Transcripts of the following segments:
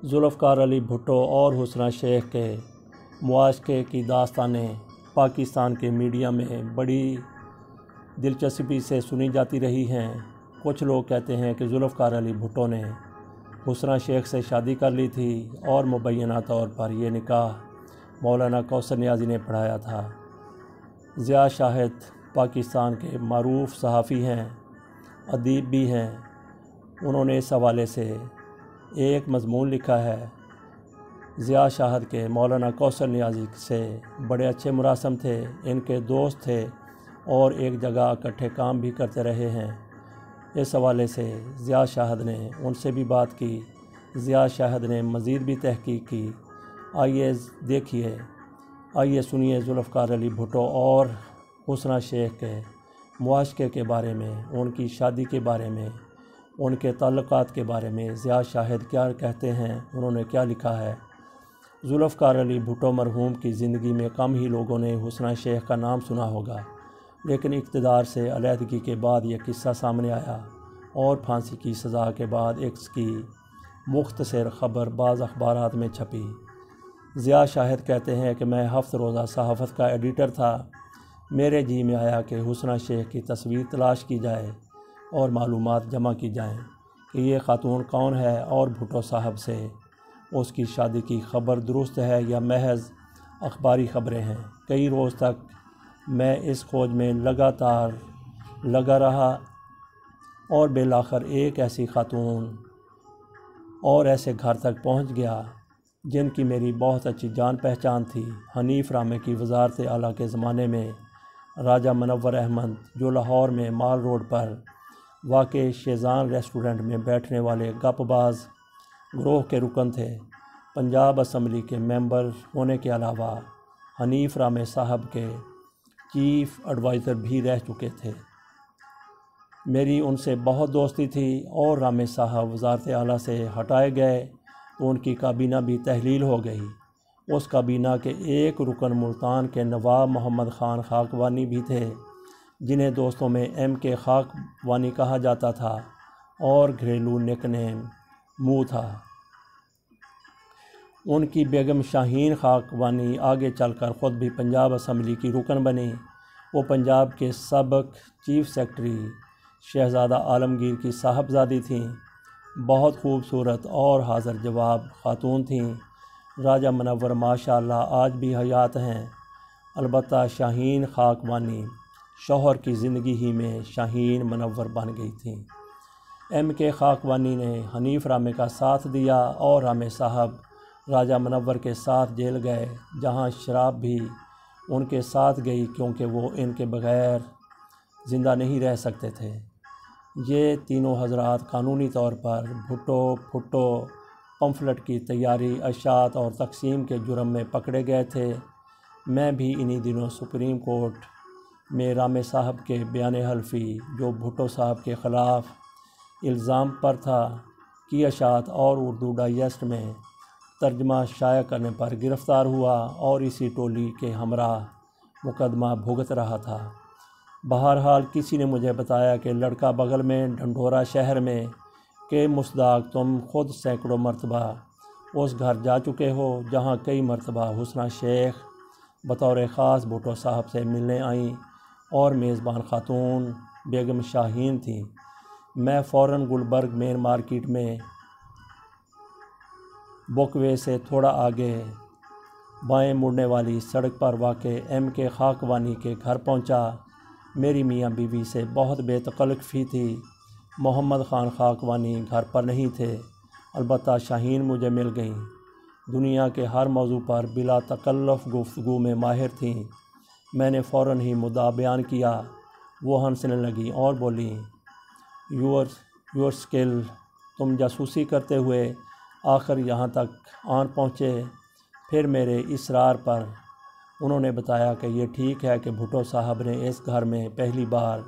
ذوالفقار علی بھٹو اور حسنہ شیخ کے معاشقے کی داستانیں پاکستان کے میڈیا میں بڑی دلچسپی سے سنی جاتی رہی ہیں۔ کچھ لوگ کہتے ہیں کہ ذوالفقار علی بھٹو نے حسنہ شیخ سے شادی کر لی تھی اور مبینہ طور پر یہ نکاح مولانا کوثر نیازی نے پڑھایا تھا۔ ضیاء شاہد پاکستان کے معروف صحافی ہیں، ادیب بھی ہیں۔ انہوں نے اس حوالے سے ایک مضمون لکھا ہے۔ ضیاء شاہد کے مولانا کوثر نیازی سے بڑے اچھے مراسم تھے، ان کے دوست تھے اور ایک جگہ اکٹھے کام بھی کرتے رہے ہیں۔ اس حوالے سے ضیاء شاہد نے ان سے بھی بات کی۔ ضیاء شاہد نے مزید بھی تحقیق کی۔ آئیے سنیے ذوالفقار علی بھٹو اور حسنہ شیخ کے معاشقے کے بارے میں، ان کی شادی کے بارے میں، ان کے تعلقات کے بارے میں ضیاء شاہد کیا کہتے ہیں، انہوں نے کیا لکھا ہے۔ ذوالفقار علی بھٹو مرحوم کی زندگی میں کم ہی لوگوں نے حسنہ شیخ کا نام سنا ہوگا، لیکن اقتدار سے علیحدگی کے بعد یہ قصہ سامنے آیا اور پھانسی کی سزا کے بعد اس کی مختصر خبر بعض اخبارات میں چھپی۔ ضیاء شاہد کہتے ہیں کہ میں ہفت روزہ صحافت کا ایڈیٹر تھا۔ میرے جی میں آیا کہ حسنہ شیخ کی تصویر تلاش کی جائے اور معلومات جمع کی جائیں کہ یہ خاتون کون ہے اور بھٹو صاحب سے اس کی شادی کی خبر درست ہے یا محض اخباری خبریں ہیں۔ کئی روز تک میں اس کھوج میں لگاتار لگا رہا اور بالآخر ایک ایسی خاتون اور ایسے گھر تک پہنچ گیا جن کی میری بہت اچھی جان پہچان تھی۔ حنیف رامے کی وزارت اعلیٰ کے زمانے میں راجہ منور احمد، جو لاہور میں مال روڈ پر واقع شیزان ریسٹورنٹ میں بیٹھنے والے گپ باز گروہ کے رکن تھے، پنجاب اسمبلی کے ممبر ہونے کے علاوہ حنیف رامے صاحب کے چیف ایڈوائزر بھی رہ چکے تھے۔ میری ان سے بہت دوستی تھی اور رامے صاحب وزارت اعلیٰ سے ہٹائے گئے تو ان کی کابینہ بھی تحلیل ہو گئی۔ اس کابینہ کے ایک رکن ملتان کے نواب محمد خان خاکوانی بھی تھے، جنہیں دوستوں میں ایم کے خاکوانی کہا جاتا تھا اور گھریلو نک نیم مو تھا۔ ان کی بیگم شاہین خاکوانی آگے چل کر خود بھی پنجاب اسمبلی کی رکن بنی۔ وہ پنجاب کے سابق چیف سیکرٹری شہزادہ عالمگیر کی صاحبزادی تھیں۔ بہت خوبصورت اور حاضر جواب خاتون تھیں۔ راجہ منور ماشاء اللہ آج بھی حیات ہیں، البتہ شاہین خاکوانی شوہر کی زندگی ہی میں شاہین منور بن گئی تھیں۔ ایم کے خاکوانی نے حنیف رامے کا ساتھ دیا اور رامے صاحب راجہ منور کے ساتھ جیل گئے، جہاں شراب بھی ان کے ساتھ گئی کیونکہ وہ ان کے بغیر زندہ نہیں رہ سکتے تھے۔ یہ تینوں حضرات قانونی طور پر بھٹو پمفلٹ کی تیاری، اشاعت اور تقسیم کے جرم میں پکڑے گئے تھے۔ میں بھی انہی دنوں سپریم کورٹ میں رامے صاحب کے بیان حلفی، جو بھٹو صاحب کے خلاف الزام پر تھا، کی اشاعت اور اردو ڈائجسٹ میں ترجمہ شائع کرنے پر گرفتار ہوا اور اسی ٹولی کے ہمراہ مقدمہ بھگت رہا تھا۔ بہرحال کسی نے مجھے بتایا کہ لڑکا بغل میں ڈھنڈورا شہر میں کہ مصداق تم خود سینکڑوں مرتبہ اس گھر جا چکے ہو جہاں کئی مرتبہ حسنہ شیخ بطور خاص بھٹو صاحب سے ملنے آئیں اور میزبان خاتون بیگم شاہین تھیں۔ میں فوراً گلبرگ مین مارکیٹ میں بک وے سے تھوڑا آگے بائیں مڑنے والی سڑک پر واقع ایم کے خاکوانی کے گھر پہنچا۔ میری میاں بیوی سے بہت بے تکلفی تھی۔ محمد خان خاکوانی گھر پر نہیں تھے، البتہ شاہین مجھے مل گئیں۔ دنیا کے ہر موضوع پر بلا تکلف گفتگو میں ماہر تھیں۔ میں نے فوراً ہی مدعا بیان کیا۔ وہ ہنسنے لگیں اور بولیں، یور اسکل، تم جاسوسی کرتے ہوئے آخر یہاں تک آن پہنچے۔ پھر میرے اصرار پر انہوں نے بتایا کہ یہ ٹھیک ہے کہ بھٹو صاحب نے اس گھر میں پہلی بار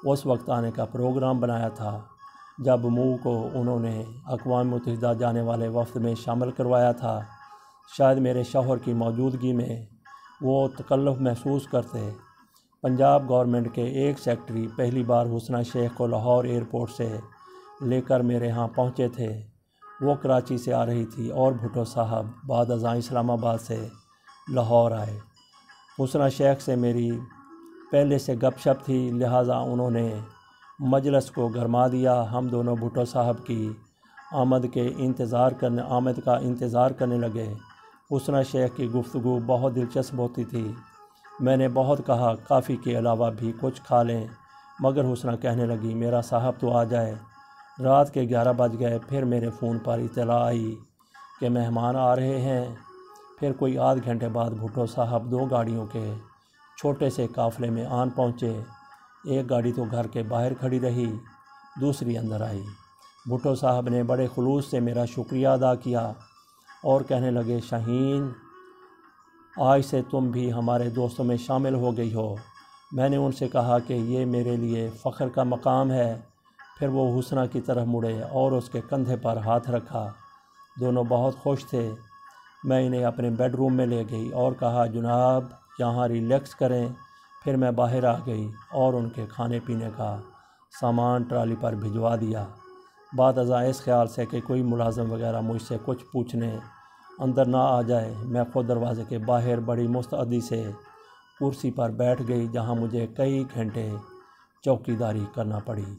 اس وقت آنے کا پروگرام بنایا تھا جب مو کو انہوں نے اقوام متحدہ جانے والے وفد میں شامل کروایا تھا۔ شاید میرے شوہر کی موجودگی میں وہ تکلف محسوس کرتے۔ پنجاب گورنمنٹ کے ایک سیکرٹری پہلی بار حسنہ شیخ کو لاہور ایئرپورٹ سے لے کر میرے ہاں پہنچے تھے۔ وہ کراچی سے آ رہی تھی اور بھٹو صاحب بعد ازاں اسلام آباد سے لاہور آئے۔ حسنہ شیخ سے میری پہلے سے گپ شپ تھی، لہٰذا انہوں نے مجلس کو گرما دیا۔ ہم دونوں بھٹو صاحب کی آمد کا انتظار کرنے لگے۔ حسنہ شیخ کی گفتگو بہت دلچسپ ہوتی تھی۔ میں نے بہت کہا کافی کے علاوہ بھی کچھ کھا لیں، مگر حسنہ کہنے لگی میرا صاحب تو آ جائے۔ رات کے 11 بج گئے، پھر میرے فون پر اطلاع آئی کہ مہمان آ رہے ہیں۔ پھر کوئی آدھ گھنٹے بعد بھٹو صاحب 2 گاڑیوں کے چھوٹے سے قافلے میں آن پہنچے۔ ایک گاڑی تو گھر کے باہر کھڑی رہی، دوسری اندر آئی۔ بھٹو صاحب نے بڑے خلوص سے میرا شکریہ ادا کیا اور کہنے لگے شاہین، آج سے تم بھی ہمارے دوستوں میں شامل ہو گئی ہو۔ میں نے ان سے کہا کہ یہ میرے لیے فخر کا مقام ہے۔ پھر وہ حسنہ کی طرف مڑے اور اس کے کندھے پر ہاتھ رکھا۔ دونوں بہت خوش تھے۔ میں انہیں اپنے بیڈ روم میں لے گئی اور کہا جناب یہاں ریلیکس کریں۔ پھر میں باہر آ گئی اور ان کے کھانے پینے کا سامان ٹرالی پر بھجوا دیا۔ بعد ازاں اس خیال سے کہ کوئی ملازم وغیرہ مجھ سے کچھ پوچھنے اندر نہ آ جائے، میں خود دروازے کے باہر بڑی مستعدی سے کرسی پر بیٹھ گئی، جہاں مجھے کئی گھنٹے چوکیداری کرنا پڑی۔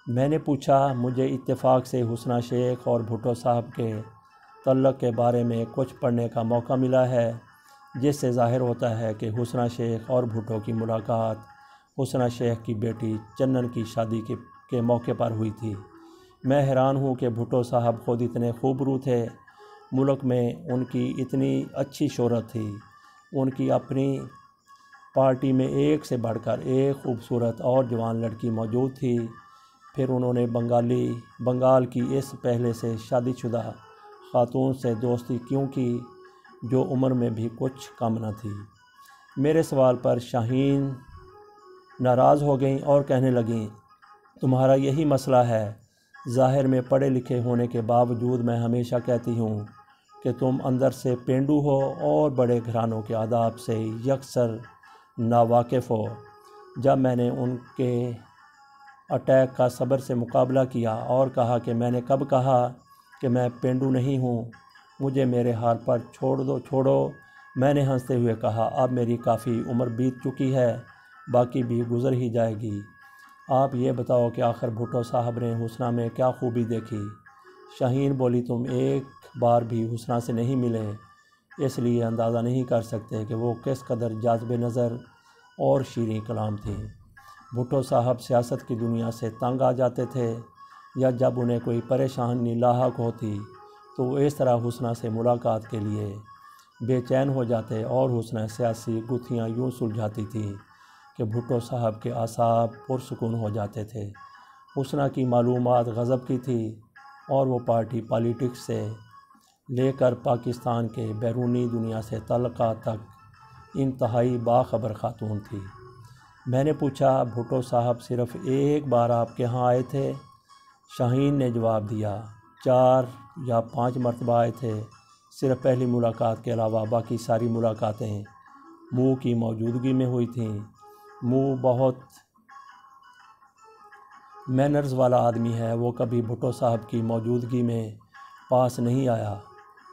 میں نے پوچھا مجھے اتفاق سے حسنہ شیخ اور بھٹو صاحب کے تعلق کے بارے میں کچھ پڑھنے کا موقع ملا ہے، جس سے ظاہر ہوتا ہے کہ حسنہ شیخ اور بھٹو کی ملاقات حسنہ شیخ کی بیٹی چنن کی شادی کے موقع پر ہوئی تھی۔ میں حیران ہوں کہ بھٹو صاحب خود اتنے خوبرو تھے، ملک میں ان کی اتنی اچھی شہرت تھی، ان کی اپنی پارٹی میں ایک سے بڑھ کر ایک خوبصورت اور جوان لڑکی موجود تھی۔ پھر انہوں نے بنگال کی اس پہلے سے شادی شدہ خاتون سے دوستی کیوں کی جو عمر میں بھی کچھ کم نہ تھی؟ میرے سوال پر شاہین ناراض ہو گئیں اور کہنے لگیں تمہارا یہی مسئلہ ہے۔ ظاہر میں پڑھے لکھے ہونے کے باوجود میں ہمیشہ کہتی ہوں کہ تم اندر سے پینڈو ہو اور بڑے گھرانوں کے آداب سے یکسر ناواقف ہو۔ جب میں نے ان کے اٹیک کا صبر سے مقابلہ کیا اور کہا کہ میں نے کب کہا کہ میں پینڈو نہیں ہوں، مجھے میرے حال پر چھوڑو، میں نے ہنستے ہوئے کہا اب میری کافی عمر بیت چکی ہے، باقی بھی گزر ہی جائے گی۔ آپ یہ بتاؤ کہ آخر بھٹو صاحب نے حسنہ میں کیا خوبی دیکھی؟ شاہین بولی تم ایک بار بھی حسنہ سے نہیں ملے، اس لیے اندازہ نہیں کر سکتے کہ وہ کس قدر جاذب نظر اور شیریں کلام تھی۔ بھٹو صاحب سیاست کی دنیا سے تنگ آ جاتے تھے یا جب انہیں کوئی پریشانی لاحق ہوتی تو وہ اس طرح حسنہ سے ملاقات کے لیے بے چین ہو جاتے اور حسنہ سیاسی گتھیاں یوں سلجھاتی تھی کہ بھٹو صاحب کے اعصاب پرسکون ہو جاتے تھے۔ حسنہ کی معلومات غضب کی تھی اور وہ پارٹی پالیٹکس سے لے کر پاکستان کے بیرونی دنیا سے تعلقات تک انتہائی باخبر خاتون تھی۔ میں نے پوچھا بھٹو صاحب صرف ایک بار آپ کے ہاں آئے تھے؟ شاہین نے جواب دیا 4 یا 5 مرتبہ آئے تھے، صرف پہلی ملاقات کے علاوہ باقی ساری ملاقاتیں منہ کی موجودگی میں ہوئی تھیں۔ منہ بہت مینرز والا آدمی ہے، وہ کبھی بھٹو صاحب کی موجودگی میں پاس نہیں آیا۔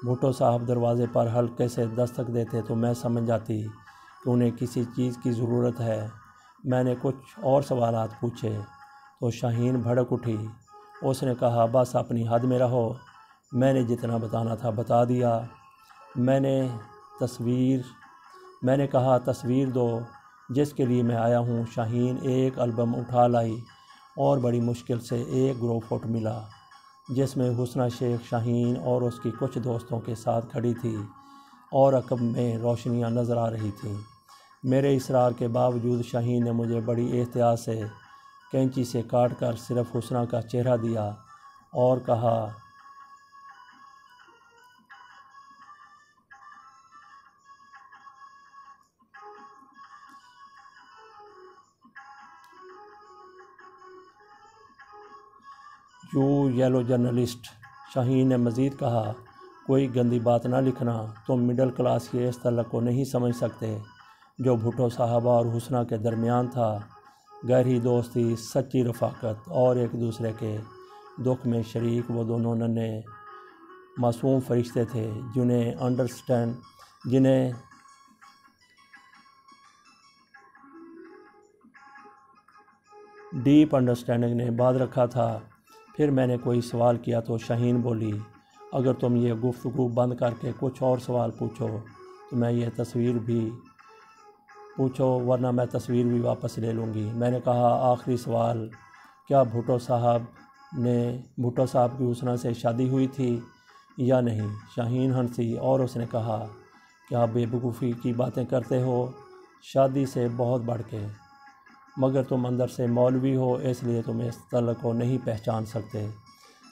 بھٹو صاحب دروازے پر ہلکے سے دستک دیتے تو میں سمجھ جاتی کہ انہیں کسی چیز کی ضرورت ہے۔ میں نے کچھ اور سوالات پوچھے تو شاہین بھڑک اٹھی۔ اس نے کہا بس اپنی حد میں رہو، میں نے جتنا بتانا تھا بتا دیا۔ میں نے کہا تصویر دو جس کے لیے میں آیا ہوں۔ شاہین ایک البم اٹھا لائی اور بڑی مشکل سے ایک گروپ فوٹو ملا جس میں حسنہ شیخ شاہین اور اس کی کچھ دوستوں کے ساتھ کھڑی تھی اور عقب میں روشنیاں نظر آ رہی تھیں۔ میرے اصرار کے باوجود شاہین نے مجھے بڑی احتیاط سے کینچی سے کاٹ کر صرف حسنہ کا چہرہ دیا اور کہا یو یلو جرنلسٹ۔ شاہین نے مزید کہا کوئی گندی بات نہ لکھنا، تم مڈل کلاس کے اس تعلق کو نہیں سمجھ سکتے جو بھٹو صاحبہ اور حسنہ کے درمیان تھا۔ گہری دوستی، سچی رفاقت اور ایک دوسرے کے دکھ میں شریک وہ دونوں ننھے معصوم فرشتے تھے جنہیں ڈیپ انڈرسٹینڈنگ نے باندھ رکھا تھا۔ پھر میں نے کوئی سوال کیا تو شاہین بولی، اگر تم یہ گفتگو بند کر کے کچھ اور سوال پوچھو تو میں یہ تصویر بھی پوچھو ورنہ میں تصویر بھی واپس لے لوں گی۔ میں نے کہا، آخری سوال، کیا بھٹو صاحب کی حسنہ سے شادی ہوئی تھی یا نہیں؟ شاہین ہنسی اور اس نے کہا، کیا بے وقوفی کی باتیں کرتے ہو، شادی سے بہت بڑھ کے، مگر تم اندر سے مولوی ہو اس لیے تم اس تعلق کو نہیں پہچان سکتے۔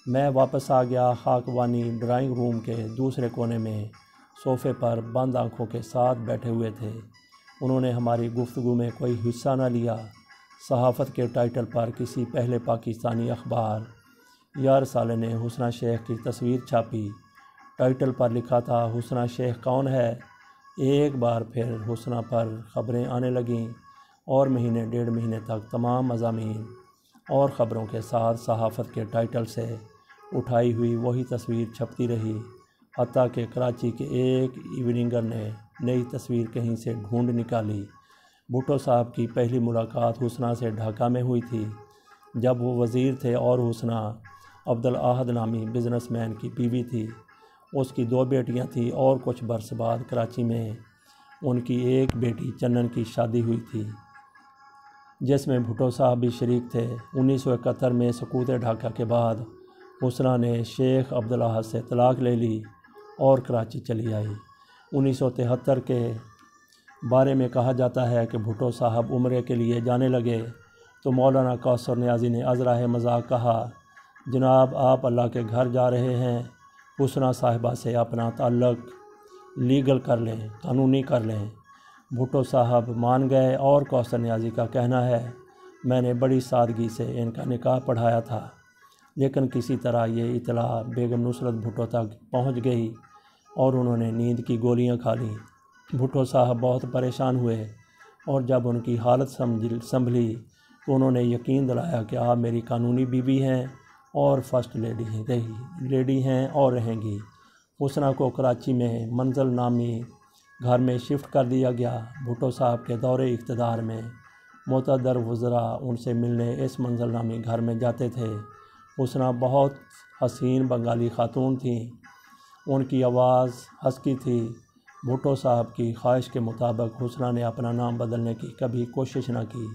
میں واپس آ گیا۔ خاکوانی ڈرائنگ روم کے دوسرے کونے میں صوفے پر بند آنکھوں کے ساتھ بیٹھے ہوئے تھے۔ انہوں نے ہماری گفتگو میں کوئی حصہ نہ لیا۔ صحافت کے ٹائٹل پر کسی پہلے پاکستانی اخبار یا رسالے نے حسنہ شیخ کی تصویر چھاپی۔ ٹائٹل پر لکھا تھا، حسنہ شیخ کون ہے؟ ایک بار پھر حسنہ پر خبریں آنے لگیں اور مہینے ڈیڑھ مہینے تک تمام مضامین اور خبروں کے ساتھ صحافت کے ٹائٹل سے اٹھائی ہوئی وہی تصویر چھپتی رہی، حتیٰ کہ کراچی کے ایک ایوننگر نے نئی تصویر کہیں سے ڈھونڈ نکالی۔ بھٹو صاحب کی پہلی ملاقات حسنہ سے ڈھاکہ میں ہوئی تھی، جب وہ وزیر تھے اور حسنہ عبدالاحد نامی بزنس مین کی بیوی تھی۔ اس کی 2 بیٹیاں تھیں اور کچھ برس بعد کراچی میں ان کی ایک بیٹی چنن کی شادی ہوئی تھی، جس میں بھٹو صاحب بھی شریک تھے۔ 1971 میں سقوط ڈھاکہ کے بعد حسنہ نے شیخ عبدالاحد سے طلاق لے لی اور کراچی چلی آئی۔ 1973 کے بارے میں کہا جاتا ہے کہ بھٹو صاحب عمرے کے لیے جانے لگے تو مولانا کوثر نیازی نے ازراہ مذاق کہا، جناب آپ اللہ کے گھر جا رہے ہیں، حسنہ صاحبہ سے اپنا تعلق لیگل کر لیں، قانونی کر لیں۔ بھٹو صاحب مان گئے اور کوثر نیازی کا کہنا ہے، میں نے بڑی سادگی سے ان کا نکاح پڑھایا تھا، لیکن کسی طرح یہ اطلاع بیگم نصرت بھٹو تک پہنچ گئی اور انہوں نے نیند کی گولیاں کھا لیں۔ بھٹو صاحب بہت پریشان ہوئے اور جب ان کی حالت سنبھلی تو انہوں نے یقین دلایا کہ آپ میری قانونی بیوی ہیں اور فرسٹ لیڈی ہیں اور رہیں گی۔ حسنہ کو کراچی میں منزل نامی گھر میں شفٹ کر دیا گیا۔ بھٹو صاحب کے دور اقتدار میں معتبر وزراء ان سے ملنے اس منزل نامی گھر میں جاتے تھے۔ حسنہ بہت حسین بنگالی خاتون تھیں، ان کی آواز ہسکی تھی۔ بھٹو صاحب کی خواہش کے مطابق حسنہ نے اپنا نام بدلنے کی کبھی کوشش نہ کی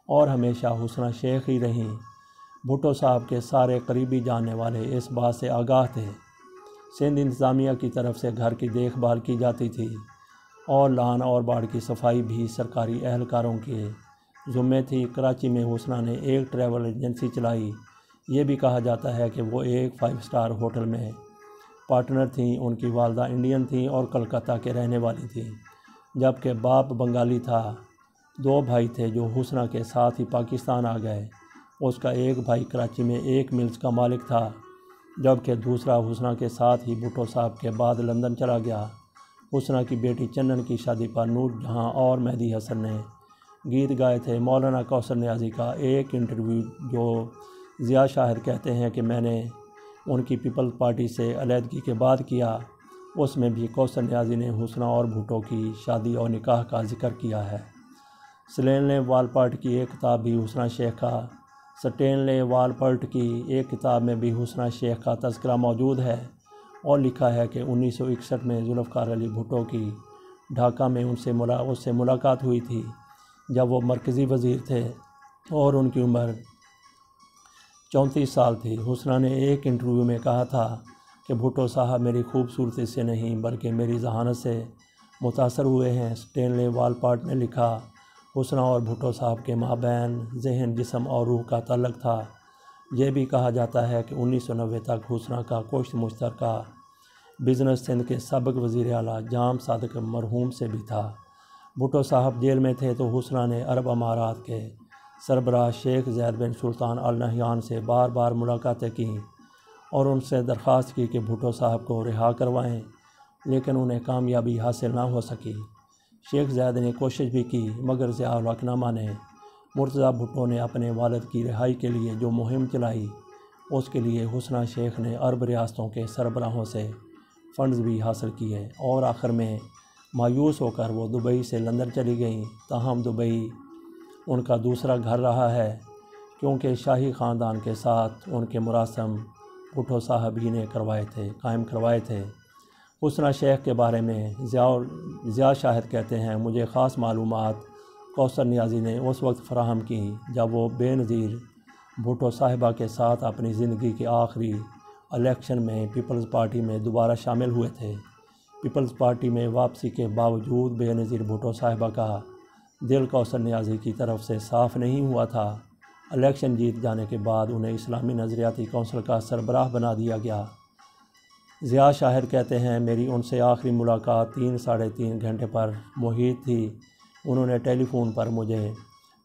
اور ہمیشہ حسنہ شیخ ہی رہیں۔ بھٹو صاحب کے سارے قریبی جاننے والے اس بات سے آگاہ تھے۔ سندھ انتظامیہ کی طرف سے گھر کی دیکھ بھال کی جاتی تھی اور لان اور باڑ کی صفائی بھی سرکاری اہلکاروں کے ذمے تھی۔ کراچی میں حسنہ نے ایک ٹریول ایجنسی چلائی۔ یہ بھی کہا جاتا ہے کہ وہ ایک 5 اسٹار ہوٹل میں پارٹنر تھیں۔ ان کی والدہ انڈین تھیں اور کلکتہ کے رہنے والی تھیں، جبکہ باپ بنگالی تھا۔ 2 بھائی تھے جو حسنہ کے ساتھ ہی پاکستان آ گئے۔ اس کا ایک بھائی کراچی میں ایک ملز کا مالک تھا، جبکہ دوسرا حسنہ کے ساتھ ہی بھٹو صاحب کے بعد لندن چلا گیا۔ حسنہ کی بیٹی چنن کی شادی پر نور جہاں اور مہدی حسن نے گیت گائے تھے۔ مولانا کوثر نیازی کا ایک انٹرویو جو ضیاء شاہد کہتے ہیں کہ میں نے ان کی پیپلز پارٹی سے علیحدگی کے بعد کیا، اس میں بھی کوثر نیازی نے حسنہ اور بھٹو کی شادی اور نکاح کا ذکر کیا ہے۔ سٹینلے والپرٹ کی ایک کتاب بھی حسنہ شیخ کا تذکرہ موجود ہے اور لکھا ہے کہ 1961 میں ذوالفقار علی بھٹو کی ڈھاکہ میں اس سے ملاقات ہوئی تھی جب وہ مرکزی وزیر تھے اور ان کی عمر 34 سال تھی۔ حسنہ نے ایک انٹرویو میں کہا تھا کہ بھٹو صاحب میری خوبصورتی سے نہیں بلکہ میری ذہانت سے متاثر ہوئے ہیں۔ سٹینلے والپرٹ نے لکھا، حسنہ اور بھٹو صاحب کے مابین ذہن، جسم اور روح کا تعلق تھا۔ یہ بھی کہا جاتا ہے کہ 1990 تک حسنہ کا کچھ مشترکہ بزنس سندھ کے سابق وزیر اعلیٰ جام صادق مرحوم سے بھی تھا۔ بھٹو صاحب جیل میں تھے تو حسنہ نے عرب امارات کے سربراہ شیخ زید بن سلطان آل نہیان سے بار بار ملاقاتیں کیں اور ان سے درخواست کی کہ بھٹو صاحب کو رہا کروائیں، لیکن انہیں کامیابی حاصل نہ ہو سکی۔ شیخ زید نے کوشش بھی کی مگر ضیاء الحق نہ مانے۔ مرتضیٰ بھٹو نے اپنے والد کی رہائی کے لیے جو مہم چلائی اس کے لیے حسنہ شیخ نے عرب ریاستوں کے سربراہوں سے فنڈز بھی حاصل کیے اور آخر میں مایوس ہو کر وہ دبئی سے لندن چلی گئیں۔ تاہم دبئی ان کا دوسرا گھر رہا ہے، کیونکہ شاہی خاندان کے ساتھ ان کے مراسم بھٹو صاحب ہی نے قائم کروائے تھے۔ حسنہ شیخ کے بارے میں ضیاء شاہد کہتے ہیں، مجھے خاص معلومات کوثر نیازی نے اس وقت فراہم کی جب وہ بے نظیر بھٹو صاحبہ کے ساتھ اپنی زندگی کے آخری الیکشن میں پیپلز پارٹی میں دوبارہ شامل ہوئے تھے۔ پیپلز پارٹی میں واپسی کے باوجود بے نظیر بھٹو صاحبہ کا دل کوثر نیازی کی طرف سے صاف نہیں ہوا تھا۔ الیکشن جیت جانے کے بعد انہیں اسلامی نظریاتی کونسل کا سربراہ بنا دیا گیا۔ ضیاء شاہد کہتے ہیں، میری ان سے آخری ملاقات 3-3.5 گھنٹے پر محیط تھی۔ انہوں نے ٹیلی فون پر مجھے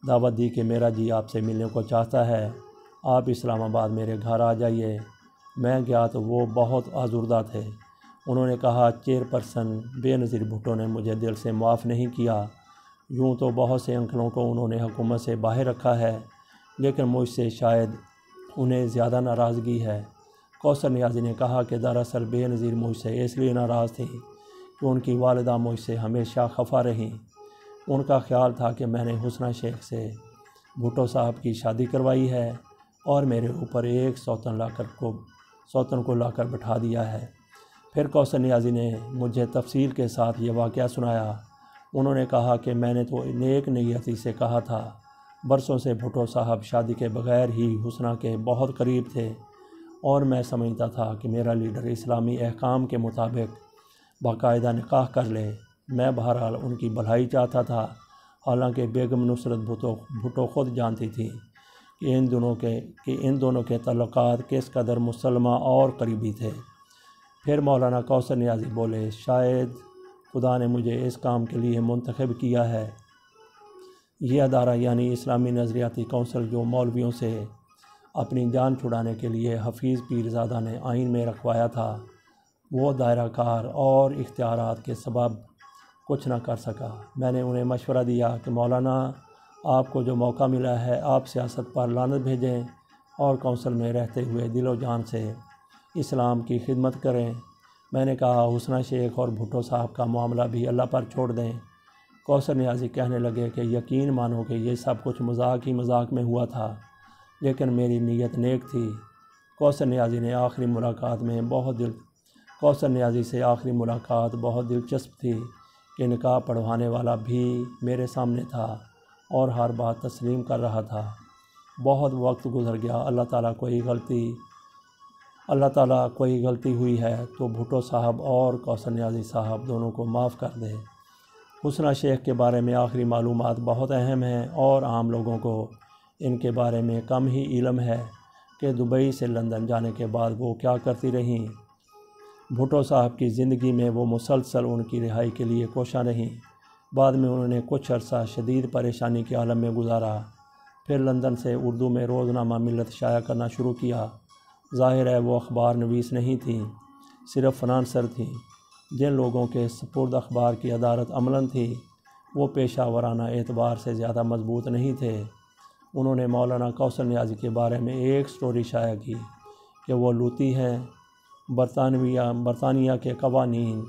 دعوت دی کہ میرا جی آپ سے ملنے کو چاہتا ہے، آپ اسلام آباد میرے گھر آ جائیے۔ میں گیا تو وہ بہت آزردہ تھے۔ انہوں نے کہا، چیئرپرسن بے نظیر بھٹو نے مجھے دل سے معاف نہیں کیا۔ یوں تو بہت سے انکلوں کو انہوں نے حکومت سے باہر رکھا ہے، لیکن مجھ سے شاید انہیں زیادہ ناراضگی ہے۔ کوثر نیازی نے کہا کہ دراصل بے نظیر مجھ سے اس لیے ناراض تھی کہ ان کی والدہ مجھ سے ہمیشہ خفا رہیں۔ ان کا خیال تھا کہ میں نے حسنہ شیخ سے بھٹو صاحب کی شادی کروائی ہے اور میرے اوپر ایک سوتن کو لا کر بٹھا دیا ہے۔ پھر کوثر نیازی نے مجھے تفصیل کے ساتھ یہ واقعہ سنایا۔ انہوں نے کہا کہ میں نے تو نیک نیتی سے کہا تھا، برسوں سے بھٹو صاحب شادی کے بغیر ہی حسنہ کے بہت قریب تھے اور میں سمجھتا تھا کہ میرا لیڈر اسلامی احکام کے مطابق باقاعدہ نکاح کر لے۔ میں بہرحال ان کی بھلائی چاہتا تھا، حالانکہ بیگم نصرت بھٹو خود جانتی تھی کہ ان دونوں کے تعلقات کس قدر مسلمہ اور قریبی تھے۔ پھر مولانا کوثر نیازی بولے، شاید خدا نے مجھے اس کام کے لیے منتخب کیا ہے۔ یہ ادارہ یعنی اسلامی نظریاتی کونسل جو مولویوں سے اپنی جان چھڑانے کے لیے حفیظ پیرزادہ نے آئین میں رکھوایا تھا، وہ دائرہ کار اور اختیارات کے سبب کچھ نہ کر سکا۔ میں نے انہیں مشورہ دیا کہ مولانا، آپ کو جو موقع ملا ہے آپ سیاست پر لعنت بھیجیں اور کونسل میں رہتے ہوئے دل و جان سے اسلام کی خدمت کریں۔ میں نے کہا، حسنہ شیخ اور بھٹو صاحب کا معاملہ بھی اللہ پر چھوڑ دیں۔ کوثر نیازی کہنے لگے کہ یقین مانو کہ یہ سب کچھ مذاق ہی مذاق میں ہوا تھا، لیکن میری نیت نیک تھی۔ کوثر نیازی سے آخری ملاقات بہت دلچسپ تھی کہ نکاح پڑھوانے والا بھی میرے سامنے تھا اور ہر بات تسلیم کر رہا تھا۔ بہت وقت گزر گیا۔ اللہ تعالیٰ کوئی غلطی ہوئی ہے تو بھٹو صاحب اور کوثر نیازی صاحب دونوں کو معاف کر دے۔ حسنہ شیخ کے بارے میں آخری معلومات بہت اہم ہیں اور عام لوگوں کو ان کے بارے میں کم ہی علم ہے کہ دبئی سے لندن جانے کے بعد وہ کیا کرتی رہیں۔ بھٹو صاحب کی زندگی میں وہ مسلسل ان کی رہائی کے لیے کوشاں رہیں۔ بعد میں انہوں نے کچھ عرصہ شدید پریشانی کے عالم میں گزارا، پھر لندن سے اردو میں روزنامہ ملت شائع کرنا شروع کیا۔ ظاہر ہے وہ اخبار نویس نہیں تھیں، صرف فنانسر تھیں۔ جن لوگوں کے سپرد اخبار کی ادارت عملاً تھی، وہ پیشہ ورانہ اعتبار سے زیادہ مضبوط نہیں تھے۔ انہوں نے مولانا کوثر نیازی کے بارے میں ایک سٹوری شائع کی کہ وہ لوطی ہیں۔ برطانیہ کے قوانین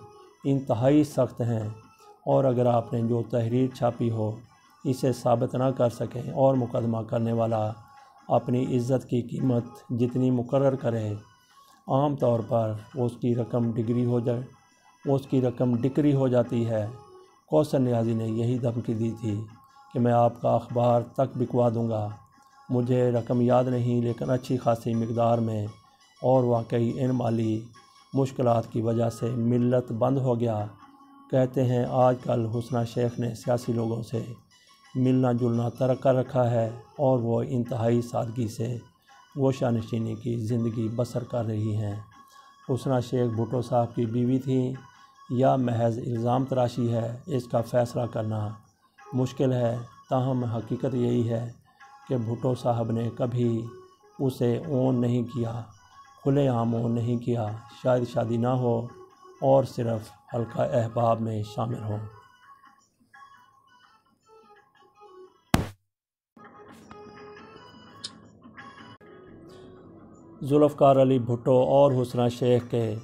انتہائی سخت ہیں اور اگر آپ نے جو تحریر چھاپی ہو اسے ثابت نہ کر سکیں اور مقدمہ کرنے والا اپنی عزت کی قیمت جتنی مقرر کرے، عام طور پر اس کی رقم ڈکری ہو جاتی ہے۔ کوثر نیازی نے یہی دھمکی دی تھی کہ میں آپ کا اخبار تک بکوا دوں گا۔ مجھے رقم یاد نہیں، لیکن اچھی خاصی مقدار میں، اور واقعی ان مالی مشکلات کی وجہ سے ملت بند ہو گیا۔ کہتے ہیں آج کل حسنہ شیخ نے سیاسی لوگوں سے ملنا جلنا ترک کر رکھا ہے اور وہ انتہائی سادگی سے گوشہ نشینی کی زندگی بسر کر رہی ہیں۔ حسنہ شیخ بھٹو صاحب کی بیوی تھیں یا محض الزام تراشی ہے، اس کا فیصلہ کرنا مشکل ہے، تاہم حقیقت یہی ہے کہ بھٹو صاحب نے کبھی اسے اون نہیں کیا، کھلے عام اون نہیں کیا، شاید شادی نہ ہو اور صرف حلقہ احباب میں شامل ہوں۔ ذوالفقار علی بھٹو اور حسنہ شیخ کے